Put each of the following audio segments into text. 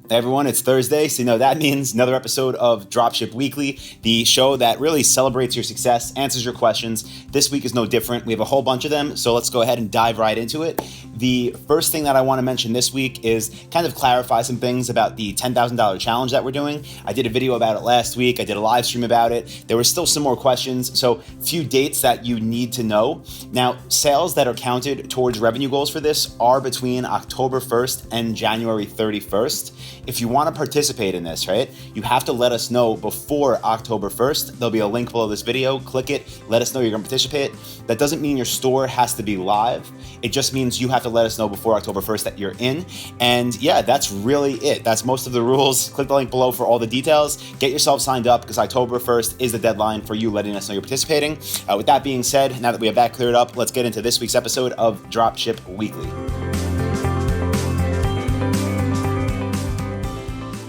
Hey everyone, it's Thursday, so that means another episode of Dropship Weekly, the show that really celebrates your success, answers your questions. This week is no different. We have a whole bunch of them, so let's go ahead and dive right into it. The first thing that I want to mention this week is kind of clarify some things about the $10,000 challenge that we're doing. I did a video about it last week. I did a live stream about it. There were still some more questions, so a few dates that you need to know. Now, sales that are counted towards revenue goals for this are between October 1st and January 31st. If you want to participate in this, right, you have to let us know before October 1st. There'll be a link below this video. Click it. Let us know you're going to participate. That doesn't mean your store has to be live. It just means you have to let us know before October 1st that you're in. And yeah, that's really it. That's most of the rules. Click the link below for all the details. Get yourself signed up because October 1st is the deadline for you letting us know you're participating. With that being said, now that we have that cleared up, let's get into this week's episode of Dropship Weekly.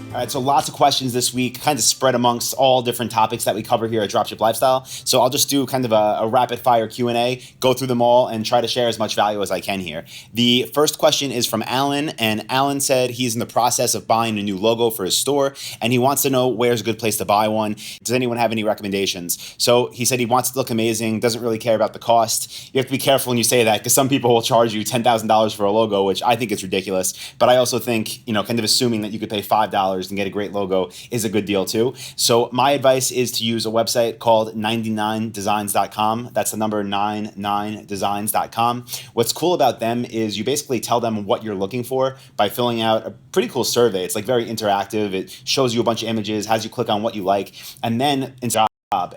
All right, so lots of questions this week, kind of spread amongst all different topics that we cover here at Dropship Lifestyle. So I'll just do kind of a rapid fire Q&A, go through them all and try to share as much value as I can here. The first question is from Alan, and Alan said he's in the process of buying a new logo for his store, and he wants to know where's a good place to buy one. Does anyone have any recommendations? So he said he wants it to look amazing, doesn't really care about the cost. You have to be careful when you say that because some people will charge you $10,000 for a logo, which I think is ridiculous. But I also think, kind of assuming that you could pay $5 and get a great logo is a good deal too. So my advice is to use a website called 99designs.com. That's the number 99designs.com. What's cool about them is you basically tell them what you're looking for by filling out a pretty cool survey. It's like very interactive. It shows you a bunch of images, has you click on what you like, and then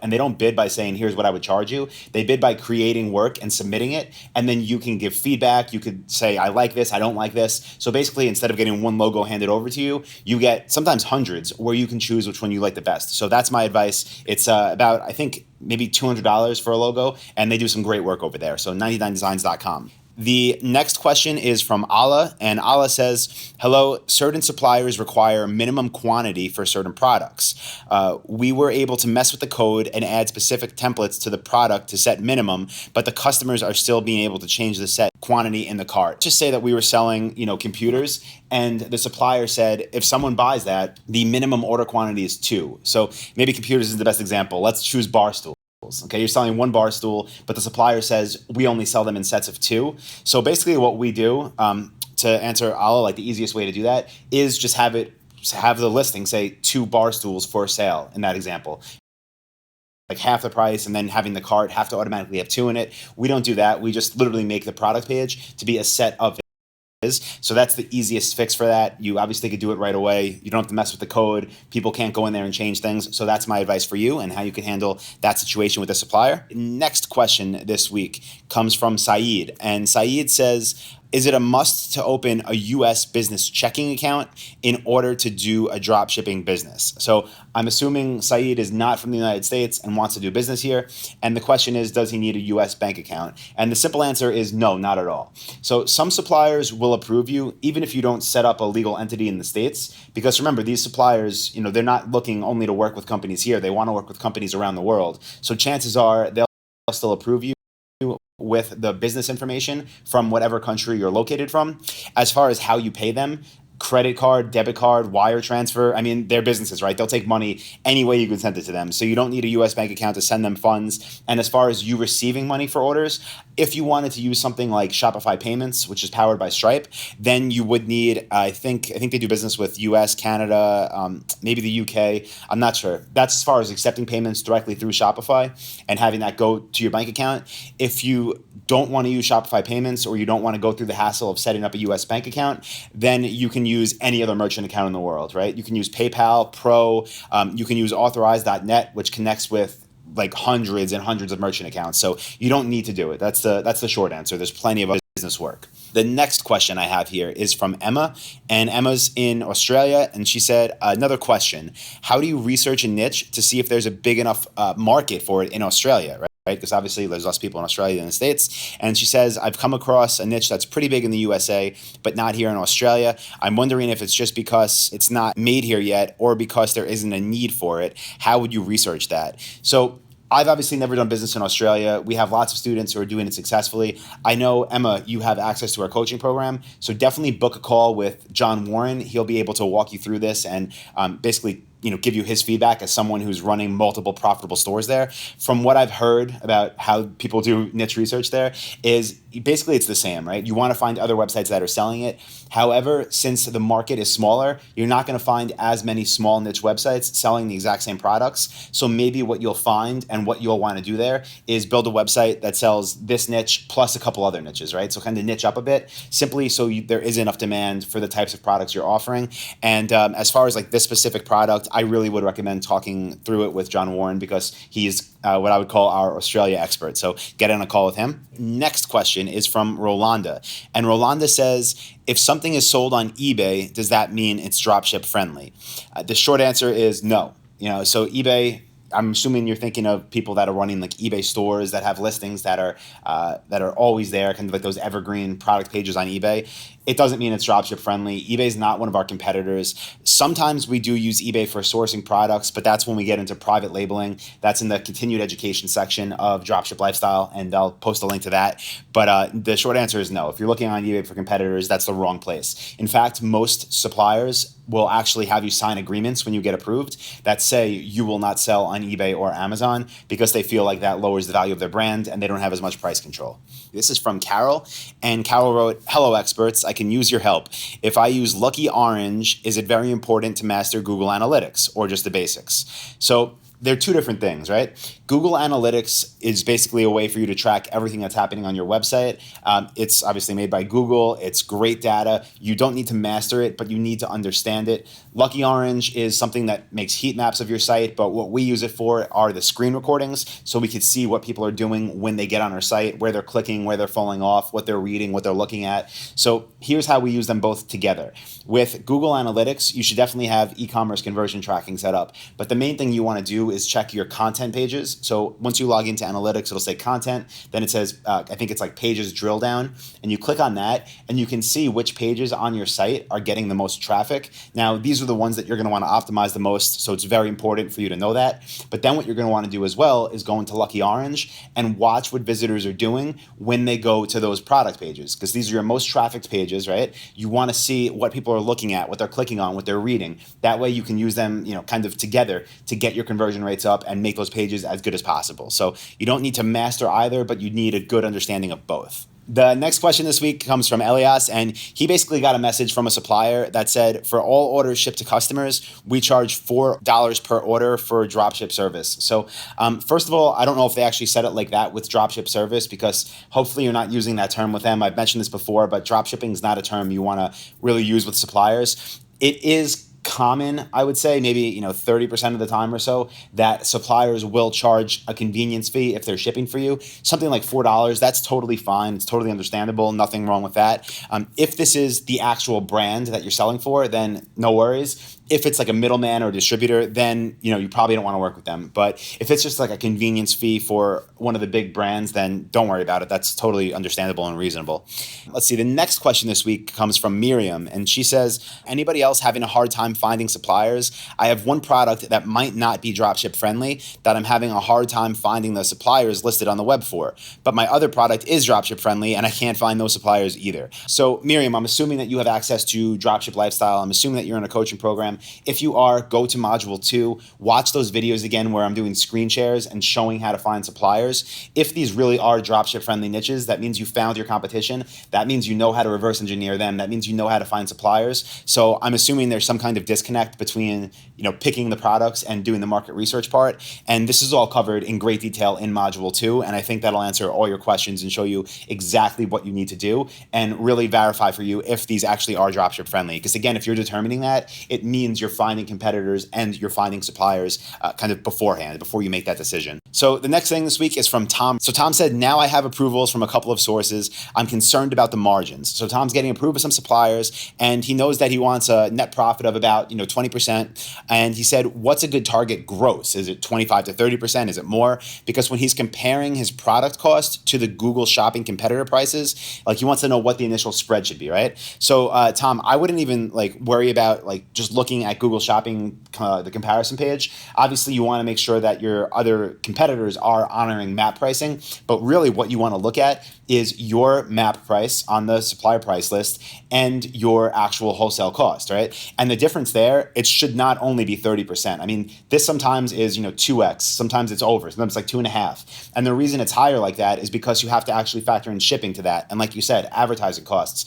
and they don't bid by saying, here's what I would charge you. They bid by creating work and submitting it. And then you can give feedback. You could say, I like this, I don't like this. So basically, instead of getting one logo handed over to you, you get sometimes hundreds where you can choose which one you like the best. So that's my advice. It's about, I think, maybe $200 for a logo. And they do some great work over there. So 99designs.com. The next question is from Allah, and Allah says, hello, certain suppliers require minimum quantity for certain products. We were able to mess with the code and add specific templates to the product to set minimum, but the customers are still being able to change the set quantity in the cart. Just say that we were selling, computers, and the supplier said, if someone buys that, the minimum order quantity is 2. So maybe computers is the best example. Let's choose Barstool. Okay, you're selling one bar stool, but the supplier says we only sell them in sets of 2. So basically what we do to answer Allah, like the easiest way to do that is just have the listing say 2 bar stools for sale in that example. Like half the price, and then having the cart have to automatically have 2 in it. We don't do that. We just literally make the product page to be a set of So that's the easiest fix for that. You obviously could do it right away. You don't have to mess with the code. People can't go in there and change things. So that's my advice for you and how you can handle that situation with the supplier. Next question this week comes from Saeed. And Saeed says, is it a must to open a U.S. business checking account in order to do a drop shipping business? So I'm assuming Saeed is not from the United States and wants to do business here. And the question is, does he need a U.S. bank account? And the simple answer is no, not at all. So some suppliers will approve you even if you don't set up a legal entity in the States. Because remember, these suppliers, they're not looking only to work with companies here. They want to work with companies around the world. So chances are they'll still approve you with the business information from whatever country you're located from. As far as how you pay them, credit card, debit card, wire transfer. I mean, they're businesses, right? They'll take money any way you can send it to them. So you don't need a U.S. bank account to send them funds. And as far as you receiving money for orders, if you wanted to use something like Shopify Payments, which is powered by Stripe, then you would need, I think they do business with U.S., Canada, maybe the U.K. I'm not sure. That's as far as accepting payments directly through Shopify and having that go to your bank account. If you don't want to use Shopify Payments or you don't want to go through the hassle of setting up a U.S. bank account, then you can use any other merchant account in the world, right? You can use PayPal, Pro, you can use authorize.net, which connects with like hundreds and hundreds of merchant accounts. So you don't need to do it. That's the short answer. There's plenty of business work. The next question I have here is from Emma, and Emma's in Australia, and she said, another question, how do you research a niche to see if there's a big enough market for it in Australia, right? Because obviously there's less people in Australia than the States. And she says, I've come across a niche that's pretty big in the USA, but not here in Australia. I'm wondering if it's just because it's not made here yet or because there isn't a need for it. How would you research that? So I've obviously never done business in Australia. We have lots of students who are doing it successfully. I know, Emma, you have access to our coaching program, so definitely book a call with John Warren. He'll be able to walk you through this and basically give you his feedback as someone who's running multiple profitable stores there. From what I've heard about how people do niche research there is basically it's the same, right? You want to find other websites that are selling it. However, since the market is smaller, you're not going to find as many small niche websites selling the exact same products. So maybe what you'll find and what you'll want to do there is build a website that sells this niche plus a couple other niches, right? So kind of niche up a bit, simply so there is enough demand for the types of products you're offering. And as far as like this specific product, I really would recommend talking through it with John Warren because he's what I would call our Australia expert. So get on a call with him. Next question is from Rolanda. And Rolanda says, if something is sold on eBay, does that mean it's dropship friendly? The short answer is no. So eBay, I'm assuming you're thinking of people that are running like eBay stores that have listings that are always there, kind of like those evergreen product pages on eBay. It doesn't mean it's dropship friendly. eBay is not one of our competitors. Sometimes we do use eBay for sourcing products, but that's when we get into private labeling. That's in the continued education section of Dropship Lifestyle, and I'll post a link to that. But the short answer is no. If you're looking on eBay for competitors, that's the wrong place. In fact, most suppliers will actually have you sign agreements when you get approved that say you will not sell on eBay or Amazon because they feel like that lowers the value of their brand and they don't have as much price control. This is from Carol, and Carol wrote, "Hello experts, I can use your help. If I use LuckyOrange, is it very important to master Google Analytics or just the basics?" So they're two different things, right? Google Analytics is basically a way for you to track everything that's happening on your website. It's obviously made by Google. It's great data. You don't need to master it, but you need to understand it. LuckyOrange is something that makes heat maps of your site, but what we use it for are the screen recordings, so we can see what people are doing when they get on our site, where they're clicking, where they're falling off, what they're reading, what they're looking at. So here's how we use them both together. With Google Analytics, you should definitely have e-commerce conversion tracking set up, but the main thing you want to do is check your content pages. So once you log into analytics, it'll say content, then it says, I think it's like pages drill down, and you click on that and you can see which pages on your site are getting the most traffic. Now, these are the ones that you're going to want to optimize the most, so it's very important for you to know that. But then what you're going to want to do as well is go into LuckyOrange and watch what visitors are doing when they go to those product pages, because these are your most trafficked pages, right? You want to see what people are looking at, what they're clicking on, what they're reading. That way you can use them, kind of together to get your conversion rates up and make those pages as good as possible. So you don't need to master either, but you need a good understanding of both. The next question this week comes from Elias, and he basically got a message from a supplier that said, for all orders shipped to customers, we charge $4 per order for dropship service. So first of all, I don't know if they actually said it like that with dropship service, because hopefully you're not using that term with them. I've mentioned this before, but dropshipping is not a term you want to really use with suppliers. It is common, I would say, maybe 30% of the time or so, that suppliers will charge a convenience fee if they're shipping for you. Something like $4, that's totally fine. It's totally understandable. Nothing wrong with that. If this is the actual brand that you're selling for, then no worries. If it's like a middleman or a distributor, then you probably don't want to work with them. But if it's just like a convenience fee for one of the big brands, then don't worry about it. That's totally understandable and reasonable. Let's see. The next question this week comes from Miriam, and she says, anybody else having a hard time finding suppliers? I have one product that might not be dropship friendly that I'm having a hard time finding the suppliers listed on the web for, but my other product is dropship friendly and I can't find those suppliers either. So Miriam, I'm assuming that you have access to Dropship Lifestyle. I'm assuming that you're in a coaching program. If you are, go to Module 2, watch those videos again where I'm doing screen shares and showing how to find suppliers. If these really are dropship-friendly niches, that means you found your competition. That means you know how to reverse engineer them. That means you know how to find suppliers. So I'm assuming there's some kind of disconnect between picking the products and doing the market research part. And this is all covered in great detail in Module 2, and I think that'll answer all your questions and show you exactly what you need to do and really verify for you if these actually are dropship-friendly. Because again, if you're determining that, it means you're finding competitors and you're finding suppliers kind of beforehand, before you make that decision. So the next thing this week is from Tom. So Tom said, now I have approvals from a couple of sources. I'm concerned about the margins. So Tom's getting approved with some suppliers, and he knows that he wants a net profit of about 20%. And he said, what's a good target gross? Is it 25 to 30%? Is it more? Because when he's comparing his product cost to the Google shopping competitor prices, he wants to know what the initial spread should be, right? So Tom, I wouldn't even worry about just looking looking at Google Shopping, the comparison page, obviously you want to make sure that your other competitors are honoring MAP pricing. But really what you want to look at is your MAP price on the supplier price list and your actual wholesale cost, right? And the difference there, it should not only be 30%. I mean, this sometimes is, 2x, sometimes it's over, sometimes it's like 2.5. And the reason it's higher like that is because you have to actually factor in shipping to that. And like you said, advertising costs,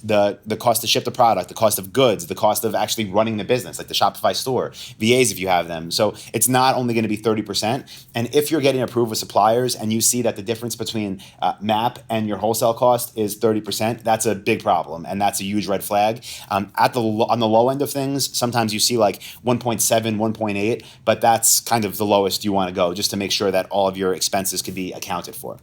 the cost to ship the product, the cost of goods, the cost of actually running the business, like the Shopify store, VAs if you have them. So it's not only going to be 30%. And if you're getting approved with suppliers and you see that the difference between MAP and your wholesale cost is 30%, that's a big problem. And that's a huge red flag. On the low end of things, sometimes you see like 1.7, 1.8, but that's kind of the lowest you want to go just to make sure that all of your expenses could be accounted for.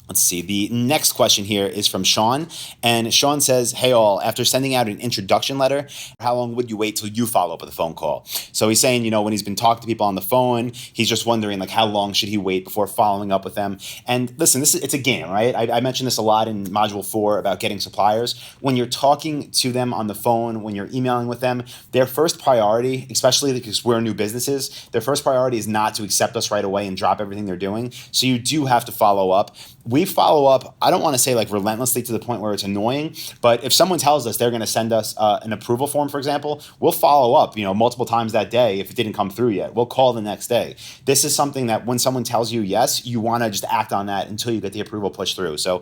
Let's see. The next question here is from Sean. And Sean says, hey all, after sending out an introduction letter, how long would you wait till you follow up with a phone call? So he's saying, when he's been talking to people on the phone, he's just wondering like how long should he wait before following up with them? And listen, it's a game, right? I mentioned this a lot in module 4 about getting suppliers. When you're talking to them on the phone, when you're emailing with them, their first priority, especially because we're new businesses, their first priority is not to accept us right away and drop everything they're doing. So you do have to follow up. We follow up, I don't want to say like relentlessly to the point where it's annoying, but if someone tells us they're going to send us an approval form, for example, we'll follow up, multiple times that day if it didn't come through yet. We'll call the next day. This is something that when someone tells you yes, you want to just act on that until you get the approval pushed through. So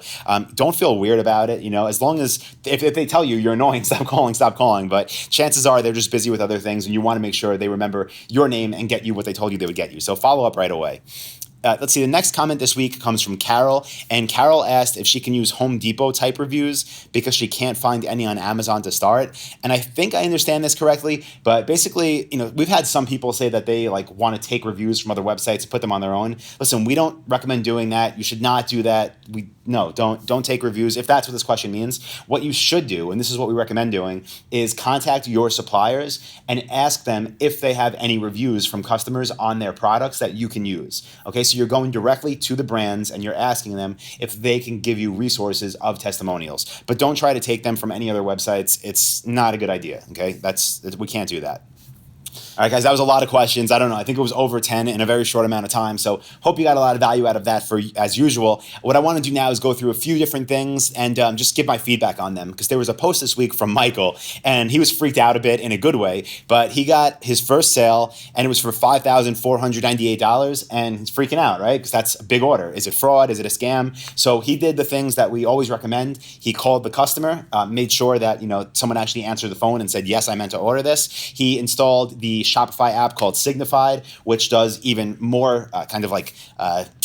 don't feel weird about it. As long as, if they tell you you're annoying, stop calling. But chances are they're just busy with other things and you want to make sure they remember your name and get you what they told you they would get you. So follow up right away. Let's see, the next comment this week comes from Carol, and Carol asked if she can use Home Depot type reviews because she can't find any on Amazon to start. And I think I understand this correctly, but basically, we've had some people say that they like want to take reviews from other websites and put them on their own. Listen, we don't recommend doing that. You should not do that. Don't take reviews. If that's what this question means, what you should do, and this is what we recommend doing, is contact your suppliers and ask them if they have any reviews from customers on their products that you can use. Okay, so you're going directly to the brands and you're asking them if they can give you resources of testimonials. But don't try to take them from any other websites. It's not a good idea, okay? We can't do that. All right, guys, that was a lot of questions. I don't know. I think it was over 10 in a very short amount of time. So hope you got a lot of value out of that as usual. What I want to do now is go through a few different things and just give my feedback on them because there was a post this week from Michael and he was freaked out a bit in a good way, but he got his first sale and it was for $5,498 and he's freaking out, right? Because that's a big order. Is it fraud? Is it a scam? So he did the things that we always recommend. He called the customer, made sure that someone actually answered the phone and said, yes, I meant to order this. He installed the Shopify app called Signified, which does even more kind of like,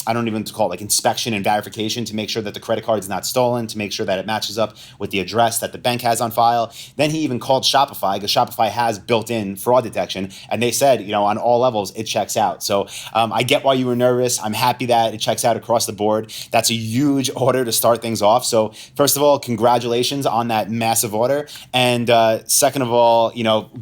I don't even call it like inspection and verification to make sure that the credit card is not stolen, to make sure that it matches up with the address that the bank has on file. Then he even called Shopify because Shopify has built-in fraud detection. And they said, on all levels, it checks out. So I get why you were nervous. I'm happy that it checks out across the board. That's a huge order to start things off. So first of all, congratulations on that massive order. And second of all,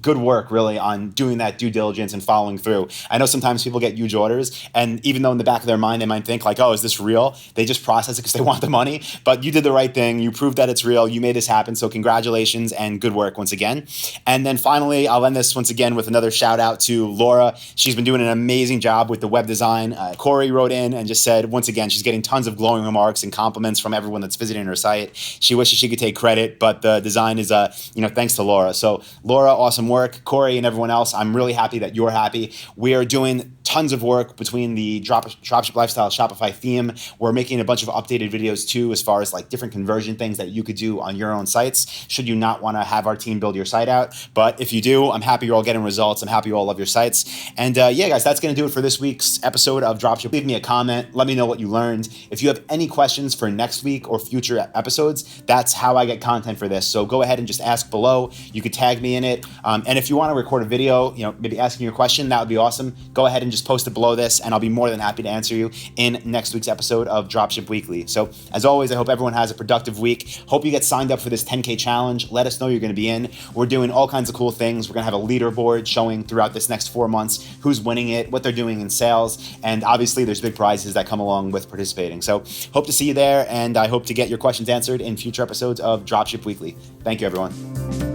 good work really on doing that due diligence and following through. I know sometimes people get huge orders and even though in the back of their mind, they might think like, oh, is this real? They just process it because they want the money, but you did the right thing. You proved that it's real. You made this happen. So congratulations and good work once again. And then finally, I'll end this once again with another shout out to Laura. She's been doing an amazing job with the web design. Corey wrote in and just said, once again, she's getting tons of glowing remarks and compliments from everyone that's visiting her site. She wishes she could take credit, but the design is, thanks to Laura. So Laura, awesome work. Corey and everyone else, I'm really happy that you're happy. We are doing tons of work between the Dropship Lifestyle Shopify theme. We're making a bunch of updated videos too, as far as like different conversion things that you could do on your own sites, should you not want to have our team build your site out. But if you do, I'm happy you're all getting results. I'm happy you all love your sites. And yeah, guys, that's going to do it for this week's episode of Dropship. Leave me a comment. Let me know what you learned. If you have any questions for next week or future episodes, that's how I get content for this. So go ahead and just ask below. You could tag me in it. And if you want to record a video, maybe asking your question, that would be awesome. Go ahead and just post it below this and I'll be more than happy to answer you in next week's episode of Dropship Weekly. So as always, I hope everyone has a productive week. Hope you get signed up for this 10K challenge. Let us know you're going to be in. We're doing all kinds of cool things. We're going to have a leaderboard showing throughout this next 4 months who's winning it, what they're doing in sales, and obviously there's big prizes that come along with participating. So hope to see you there, and I hope to get your questions answered in future episodes of Dropship Weekly. Thank you, everyone.